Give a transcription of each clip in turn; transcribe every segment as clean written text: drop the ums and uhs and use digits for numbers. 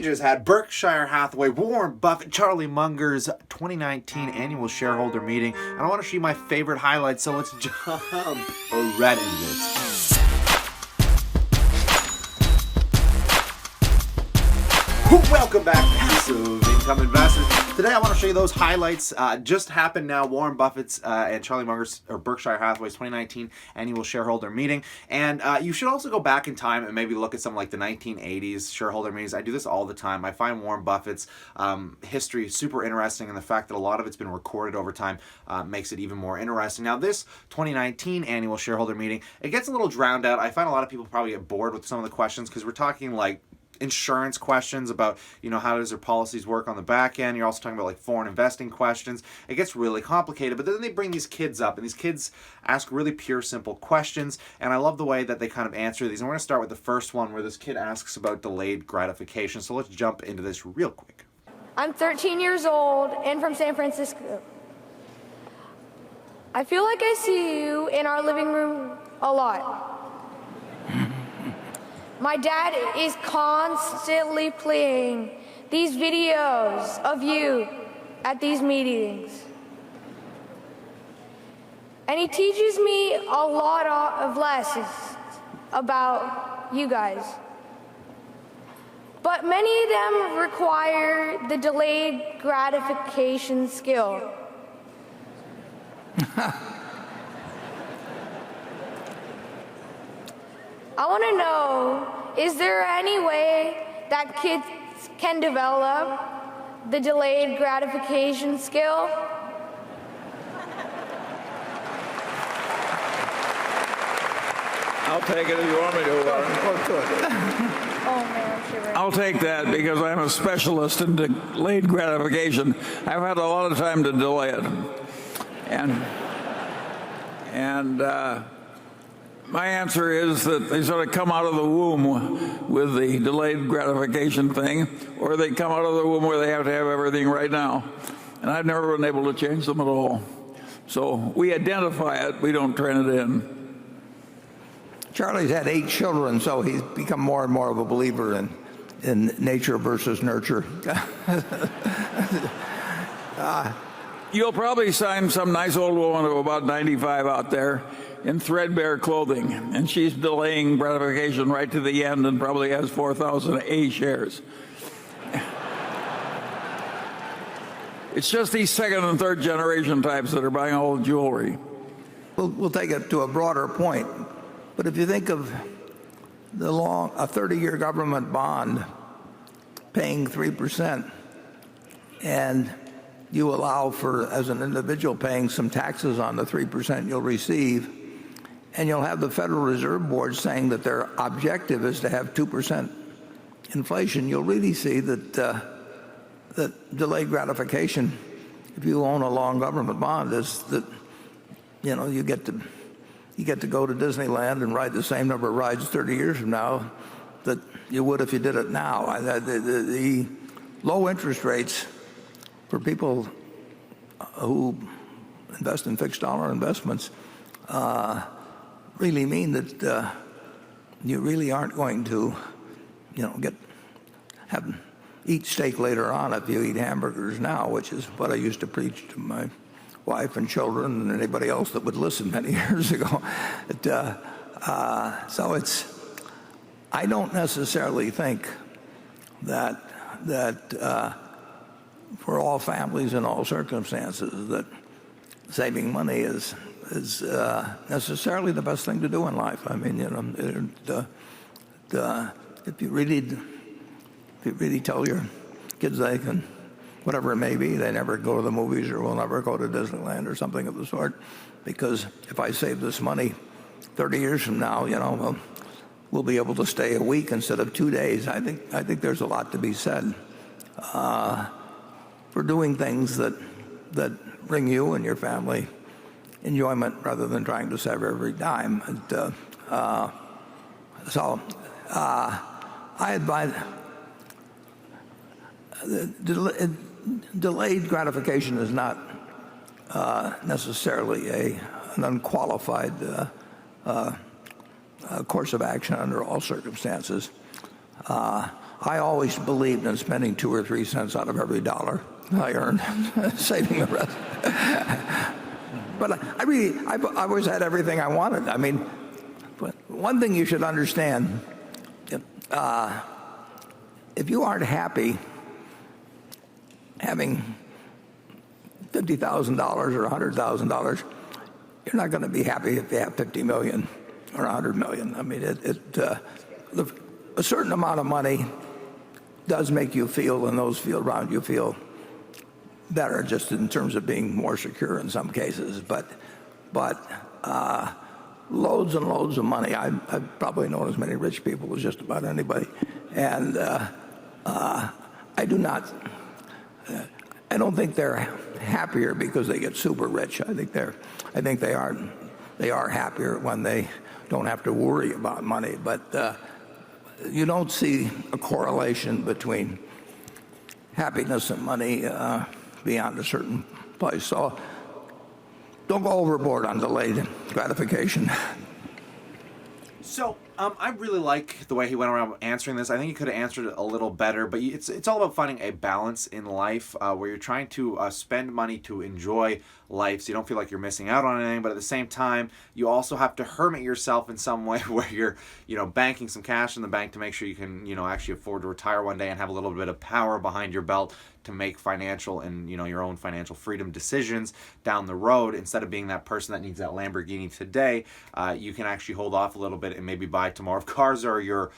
just had Berkshire Hathaway, Warren Buffett, Charlie Munger's 2019 annual shareholder meeting, and I want to show you my favorite highlights, so let's jump right into this. Welcome back, passive income investors. Today I want to show you those highlights. Just happened now, Warren Buffett's and Charlie Munger's, or Berkshire Hathaway's 2019 annual shareholder meeting. And you should also go back in time and maybe look at some like the 1980s shareholder meetings. I do this all the time. I find Warren Buffett's history super interesting, and the fact that a lot of it's been recorded over time makes it even more interesting. Now this 2019 annual shareholder meeting, it gets a little drowned out. I find a lot of people probably get bored with some of the questions because we're talking like insurance questions about, how does their policies work on the back end. You're also talking about like foreign investing questions. It gets really complicated, but then they bring these kids up, and these kids ask really pure, simple questions, and I love the way that they kind of answer these. And we're going to start with the first one where this kid asks about delayed gratification. So let's jump into this real quick. I'm 13 years old and from San Francisco. I feel like I see you in our living room a lot. My dad is constantly playing these videos of you at these meetings. And he teaches me a lot of lessons about you guys. But many of them require the delayed gratification skill. I want to know, is there any way that kids can develop the delayed gratification skill? I'll take it if you want me to, Warren. Oh man, I'm shivering. I'll take that because I'm a specialist in delayed gratification. I've had a lot of time to delay it. And my answer is that they sort of come out of the womb with the delayed gratification thing, or they come out of the womb where they have to have everything right now. And I've never been able to change them at all. So we identify it, we don't train it in. Charlie's had 8 children, so he's become more and more of a believer in nature versus nurture. You'll probably find some nice old woman of about 95 out there in threadbare clothing, and she's delaying gratification right to the end and probably has 4,000 A shares. It's just these second and third generation types that are buying all the jewelry. We'll take it to a broader point. But if you think of a 30-year government bond paying 3%, and you allow for, as an individual, paying some taxes on the 3% you'll receive, and you'll have the Federal Reserve Board saying that their objective is to have 2% inflation, you'll really see that delayed gratification, if you own a long government bond, is that you get to go to Disneyland and ride the same number of rides 30 years from now that you would if you did it now. The low interest rates for people who invest in fixed dollar investments really mean that you really aren't going to eat steak later on if you eat hamburgers now, which is what I used to preach to my wife and children and anybody else that would listen many years ago. I don't necessarily think that for all families in all circumstances that saving money is necessarily the best thing to do in life. I mean, if you really tell your kids they can, whatever it may be, they never go to the movies or will never go to Disneyland or something of the sort, because if I save this money 30 years from now, we'll be able to stay a week instead of 2 days. I think there's a lot to be said for doing things that bring you and your family enjoyment rather than trying to save every dime. So I advise delayed gratification is not necessarily an unqualified course of action under all circumstances. I always believed in spending 2 or 3 cents out of every dollar I earned, saving the rest. But I've always had everything I wanted. I mean, one thing you should understand, if you aren't happy having $50,000 or $100,000, you're not going to be happy if you have 50 million or 100 million. I mean, a certain amount of money does make you feel, and those feel around you feel better, just in terms of being more secure in some cases. But loads and loads of money. I've probably known as many rich people as just about anybody, and I do not. I don't think they're happier because they get super rich. I think they are happier when they don't have to worry about money. But you don't see a correlation between happiness and money beyond a certain place. So don't go overboard on delayed gratification. So I really like the way he went around answering this. I think he could have answered it a little better, but it's all about finding a balance in life where you're trying to spend money to enjoy life, so you don't feel like you're missing out on anything. But at the same time, you also have to hermit yourself in some way where you're, banking some cash in the bank to make sure you can, actually afford to retire one day and have a little bit of power behind your belt to make financial and your own financial freedom decisions down the road. Instead of being that person that needs that Lamborghini today, you can actually hold off a little bit and maybe buy tomorrow. If cars are your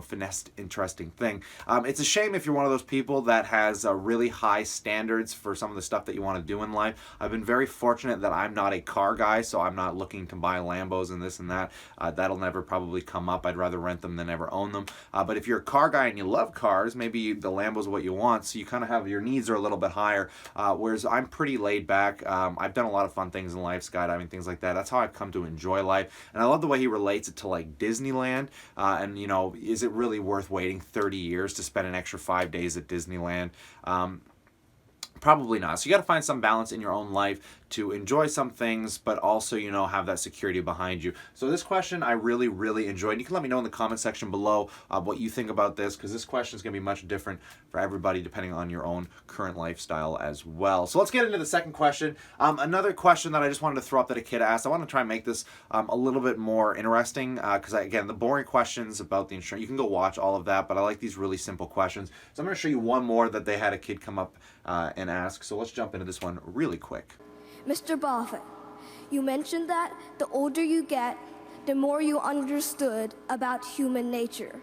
finessed, interesting thing. It's a shame if you're one of those people that has really high standards for some of the stuff that you want to do in life. I've been very fortunate that I'm not a car guy, so I'm not looking to buy Lambos and this and that. That'll never probably come up. I'd rather rent them than ever own them. But if you're a car guy and you love cars, maybe the Lambo's what you want, so you kind of have your needs are a little bit higher, whereas I'm pretty laid back. I've done a lot of fun things in life, skydiving, things like that. That's how I've come to enjoy life. And I love the way he relates it to like Disneyland, and is it really worth waiting 30 years to spend an extra 5 days at Disneyland? Probably not. So you got to find some balance in your own life to enjoy some things, but also, have that security behind you. So this question I really, really enjoyed. You can let me know in the comment section below what you think about this, because this question is going to be much different for everybody depending on your own current lifestyle as well. So let's get into the second question. Another question that I just wanted to throw up that a kid asked. I want to try and make this a little bit more interesting because, again, the boring questions about the insurance, you can go watch all of that, but I like these really simple questions. So I'm going to show you one more that they had a kid come up and ask. So let's jump into this one really quick. Mr. Buffett, you mentioned that the older you get, the more you understood about human nature.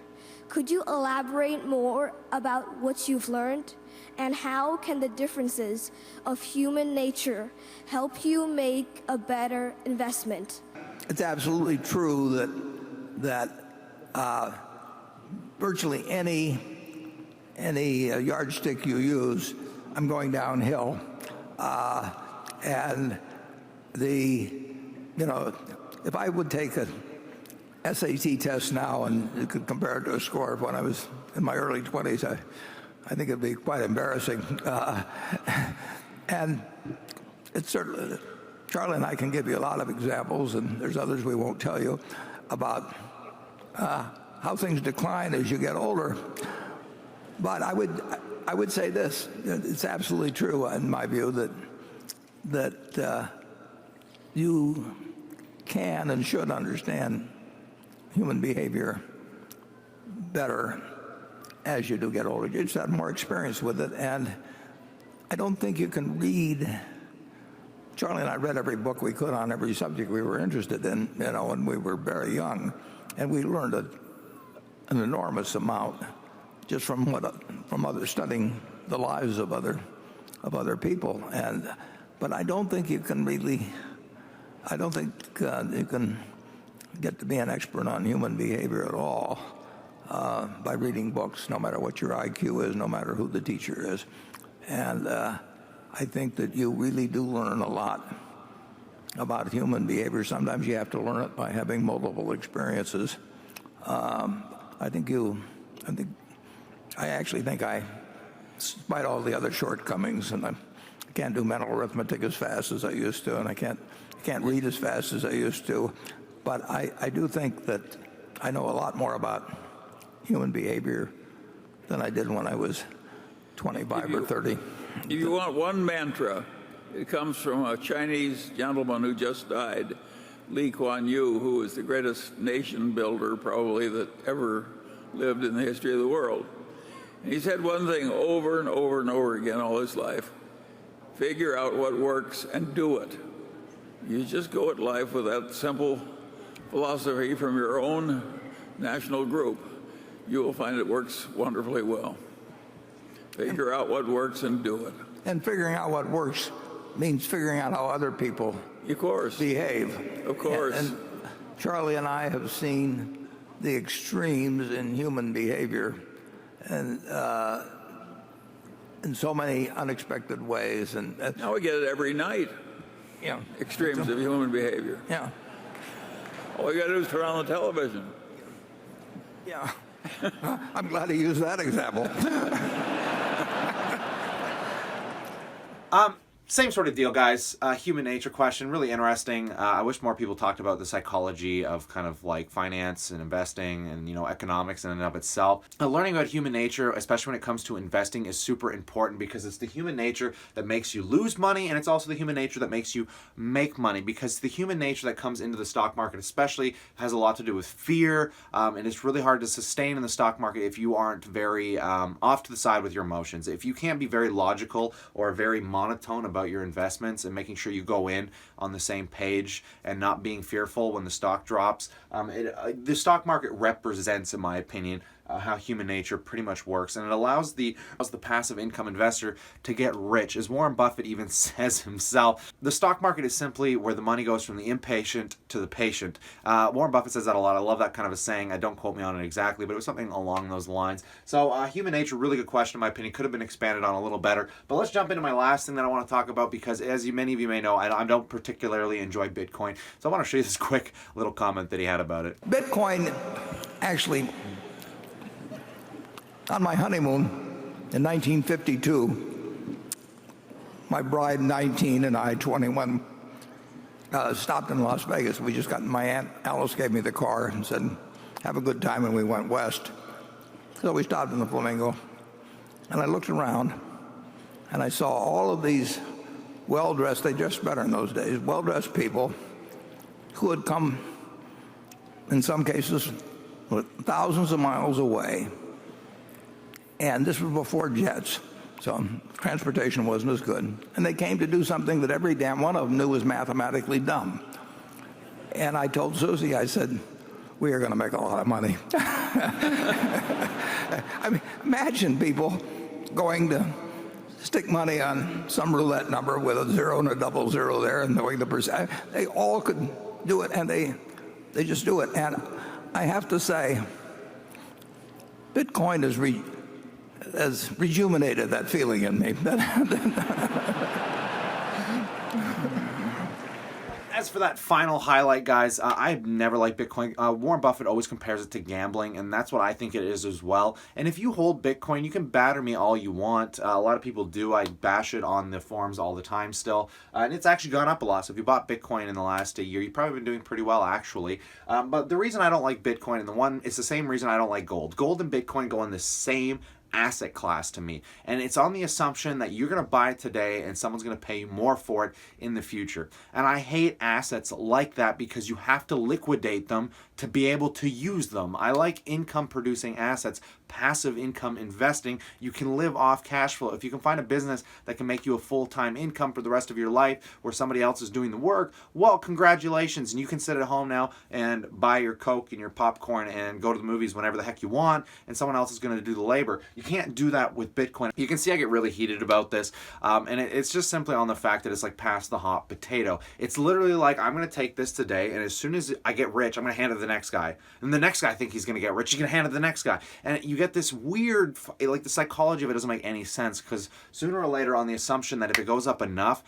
Could you elaborate more about what you've learned? And how can the differences of human nature help you make a better investment? It's absolutely true that virtually any yardstick you use, I'm going downhill. And if I would take a SAT test now and you could compare it to a score of when I was in my early 20s, I think it'd be quite embarrassing. And it's certainly, Charlie and I can give you a lot of examples, and there's others we won't tell you, about how things decline as you get older. But I would say this: it's absolutely true, in my view, that you can and should understand human behavior better as you do get older. You just have more experience with it, and I don't think you can read. Charlie and I read every book we could on every subject we were interested in, when we were very young, and we learned an enormous amount just from studying the lives of other people. But I don't think you can really. I don't think you can get to be an expert on human behavior at all by reading books, no matter what your IQ is, no matter who the teacher is. And I think that you really do learn a lot about human behavior. Sometimes you have to learn it by having multiple experiences. I actually think despite all the other shortcomings, and I can't do mental arithmetic as fast as I used to, and I can't read as fast as I used to, but I do think that I know a lot more about human behavior than I did when I was 25 or 30. If you want one mantra, it comes from a Chinese gentleman who just died, Lee Kuan Yew, who was the greatest nation builder probably that ever lived in the history of the world. And he said one thing over and over and over again all his life: figure out what works and do it. You just go at life with that simple philosophy from your own national group, you will find it works wonderfully well. Figure out what works and do it. And figuring out what works means figuring out how other people Of course. behave. Of course. And Charlie and I have seen the extremes in human behavior, and in so many unexpected ways. And Now we get it every night. yeah, Extremes of human behavior. yeah, All you got to do is turn on the television. yeah. I'm glad he used that example. Same sort of deal, guys. Human nature question, really interesting. I wish more people talked about the psychology of kind of like finance and investing and, economics in and of itself. Learning about human nature, especially when it comes to investing, is super important because it's the human nature that makes you lose money, and it's also the human nature that makes you make money, because the human nature that comes into the stock market especially has a lot to do with fear, and it's really hard to sustain in the stock market if you aren't very off to the side with your emotions. If you can't be very logical or very monotone about your investments and making sure you go in on the same page and not being fearful when the stock drops. The stock market represents, in my opinion, how human nature pretty much works, and it allows the passive income investor to get rich. As Warren Buffett even says himself, the stock market is simply where the money goes from the impatient to the patient. Warren Buffett says that a lot. I love that kind of a saying. I don't quote me on it exactly, but it was something along those lines. So human nature, really good question in my opinion, could have been expanded on a little better. But let's jump into my last thing that I want to talk about, because as many of you may know, I don't particularly enjoy Bitcoin. So I want to show you this quick little comment that he had about it. Bitcoin, actually, on my honeymoon in 1952, my bride, 19, and I, 21, stopped in Las Vegas. We just got, my Aunt Alice gave me the car and said, have a good time, and we went west. So we stopped in the Flamingo, and I looked around, and I saw all of these well-dressed, they dressed better in those days, well-dressed people who had come, in some cases, thousands of miles away. And this was before jets, so transportation wasn't as good. And they came to do something that every damn one of them knew was mathematically dumb. And I told Susie, I said, we are going to make a lot of money. I mean, imagine people going to stick money on some roulette number with a 0 and a 00 there and knowing the percent. They all could do it, and they just do it. And I have to say, Bitcoin has rejuvenated that feeling in me. As for that final highlight, guys, I've never liked Bitcoin. Warren Buffett always compares it to gambling, and that's what I think it is as well. And if you hold Bitcoin, you can batter me all you want. A lot of people do. I bash it on the forums all the time still. And it's actually gone up a lot. So if you bought Bitcoin in the last year, you've probably been doing pretty well, actually. But the reason I don't like Bitcoin, and it's the same reason I don't like gold. Gold and Bitcoin go in the same asset class to me, and it's on the assumption that you're going to buy it today and someone's going to pay you more for it in the future. And I hate assets like that because you have to liquidate them to be able to use them. I like income producing assets, passive income investing. You can live off cash flow. If you can find a business that can make you a full-time income for the rest of your life where somebody else is doing the work, well, congratulations, and you can sit at home now and buy your Coke and your popcorn and go to the movies whenever the heck you want, and someone else is going to do the labor. You can't do that with Bitcoin. You can see I get really heated about this, and it's just simply on the fact that it's like pass the hot potato. It's literally like, I'm going to take this today, and as soon as I get rich, I'm going to hand it to the next guy. And the next guy think he's going to get rich, he's going to hand it to the next guy. And you get this weird, like the psychology of it doesn't make any sense, because sooner or later, on the assumption that if it goes up enough,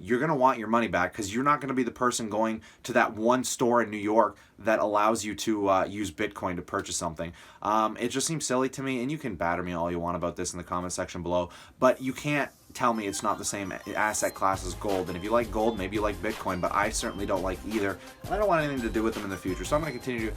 you're going to want your money back, because you're not going to be the person going to that one store in New York that allows you to use Bitcoin to purchase something. It just seems silly to me, and you can batter me all you want about this in the comment section below, but you can't tell me it's not the same asset class as gold. And if you like gold, maybe you like Bitcoin, but I certainly don't like either. And I don't want anything to do with them in the future. So I'm going to continue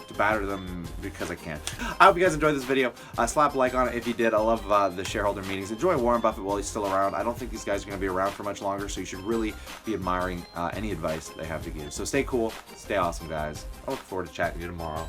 to batter them because I can. I hope you guys enjoyed this video. Slap a like on it if you did. I love the shareholder meetings. Enjoy Warren Buffett while he's still around. I don't think these guys are going to be around for much longer, so you should really be admiring any advice they have to give. So stay cool, stay awesome, guys. I look forward to chatting to you tomorrow.